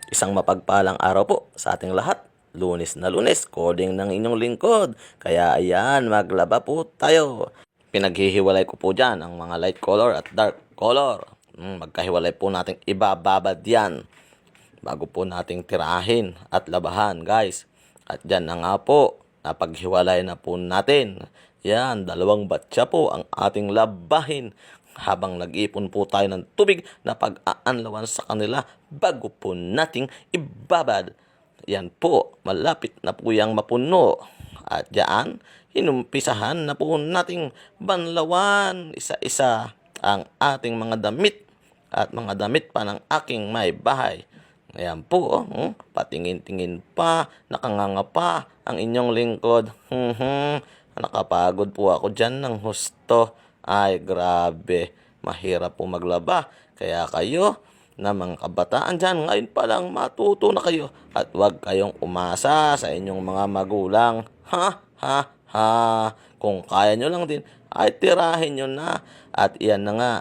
Isang mapagpalang araw po sa ating lahat. Lunes na Lunes, coding ng inyong lingkod. Kaya ayan, maglaba po tayo. Pinaghihiwalay ko po dyan ang mga light color at dark color. Magkahiwalay po nating ibababad yan bago po nating tirahin at labahan, guys. At dyan na nga po, napaghiwalay na po natin. Yan, dalawang batya po ang ating labahin habang nag-ipon po tayo ng tubig na pag-aanlawan sa kanila bago po nating ibabad. Yan po, malapit na po yang mapuno. At diyan, inumpisahan na po nating banlawan isa-isa ang ating mga damit at mga damit pa ng aking may bahay. Ayan po, patingin-tingin pa, nakanganga pa ang inyong lingkod. Nakapagod po ako dyan ng husto. Ay, grabe. Mahirap po maglaba. Kaya kayo na mga kabataan dyan, ngayon pa lang matuto na kayo. At huwag kayong umasa sa inyong mga magulang. Ha, ha, ha. Kung kaya nyo lang din, ay tirahin nyo na. At iyan na nga,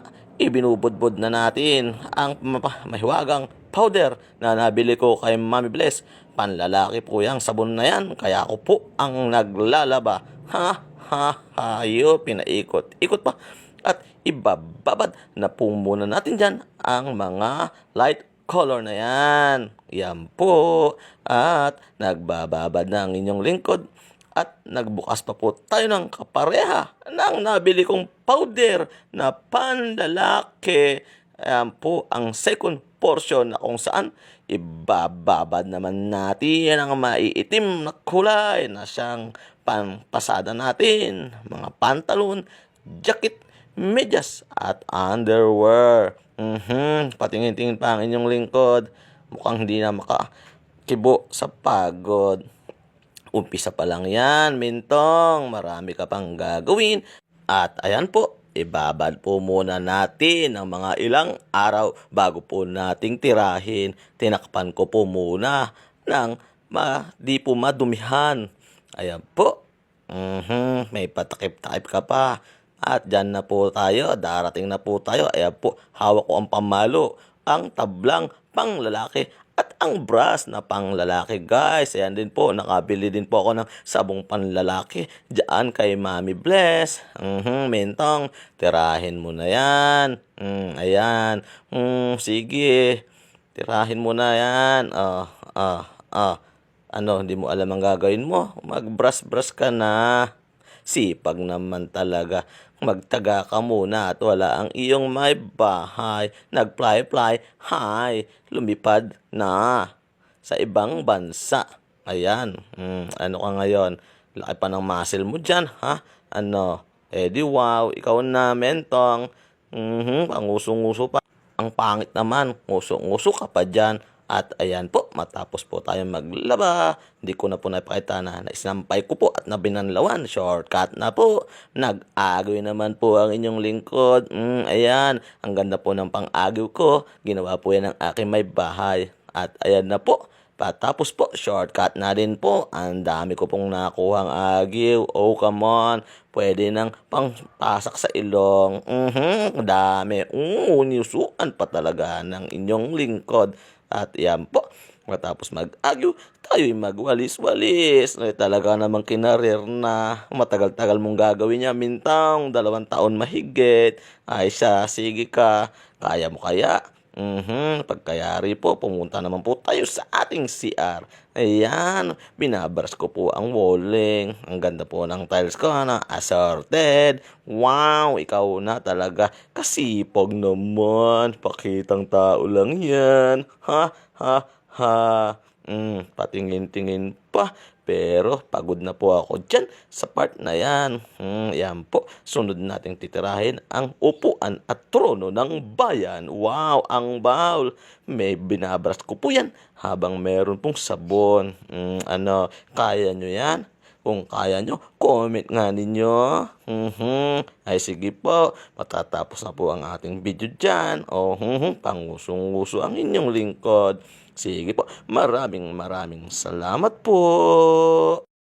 ibinubudbud na natin ang mahiwagang powder na nabili ko kay Mami Bless. Panlalaki po yung sabon na yan, kaya ako po ang naglalaba. Ha, ha, hayo, pinaikot-ikot pa. At ibababad na po muna natin dyan ang mga light color na yan. Yan po. At nagbababad na ang inyong lingkod. At nagbukas pa po tayo ng kapareha ng nabili kong powder na panlalaki. Ayan po ang second portion na kung saan ibababad naman natin ang maiitim na kulay na siyang pampasada natin. Mga pantalon, jacket, medyas at underwear. Patingin-tingin pa ang inyong lingkod. Mukhang hindi na makakibo sa pagod. Umpisa pa lang yan, Mintong. Marami ka pang gagawin. At ayan po, ibabad po muna natin ang mga ilang araw bago po nating tirahin. Tinakpan ko po muna ng di po madumihan. Ayan po. May patakip-takip ka pa. At dyan na po tayo, darating na po tayo. Ayan po, hawak ko ang pamalo, ang tablang panglalaki at ang brush na panglalaki, guys. Ayan din po, nakabili din po ako ng sabong panlalaki dyan kay Mami Bless. Mentong, tirahin mo na yan. Ayan. Sige, tirahin mo na yan. Ano, hindi mo alam ang gagawin mo? Mag-brush-brush ka na. Sipag naman talaga. Magtaga ka muna at wala ang iyong may bahay. Nag-fly-fly, hi, lumipad na sa ibang bansa. Ayan, ano ka ngayon? Laki pa ng muscle mo dyan, ha? Ano? Di wow, ikaw na, Mentong. Panguso-nguso pa. Ang pangit naman, nguso-nguso ka pa dyan. At ayan po, matapos po tayo maglaba. Hindi ko na po napakita na naisnampay ko po at nabinanlawan. Shortcut na po. Nag-agaw naman po ang inyong lingkod. Ayan, ang ganda po ng pang-agaw ko. Ginawa po yan ng aking may bahay. At ayan na po. Patapos po, shortcut na din po. Ang dami ko pong nakuhang agiw. Oh, come on. Pwede nang pangpasak sa ilong. Dami. Niyusuan pa talaga ng inyong lingkod. At yan po, matapos mag-agyo, tayo'y magwalis-walis. Ay, talaga namang kinarir na matagal-tagal mong gagawin niya, Mintang. 2 taon mahigit. Ay siya, sige ka. Kaya mo kaya? Pagkayari po, pumunta naman po tayo sa ating CR. Ayan, binabras ko po ang walling. Ang ganda po ng tiles ko, na assorted. Wow, ikaw na talaga. Kasipag naman. Pakitang tao lang yan. Ha, ha, ha. Patingin-tingin pa. Pero pagod na po ako dyan sa part na yan. Yan po. Sunod nating titirahin ang upuan at trono ng bayan. Wow, ang bowl. May binabras ko po yan habang meron pong sabon. Ano, kaya nyo yan? Kung kaya nyo, comment nga ninyo. Ay sige po, matatapos na po ang ating video dyan. Pangusong-uso ang inyong lingkod. Sige po, maraming salamat po.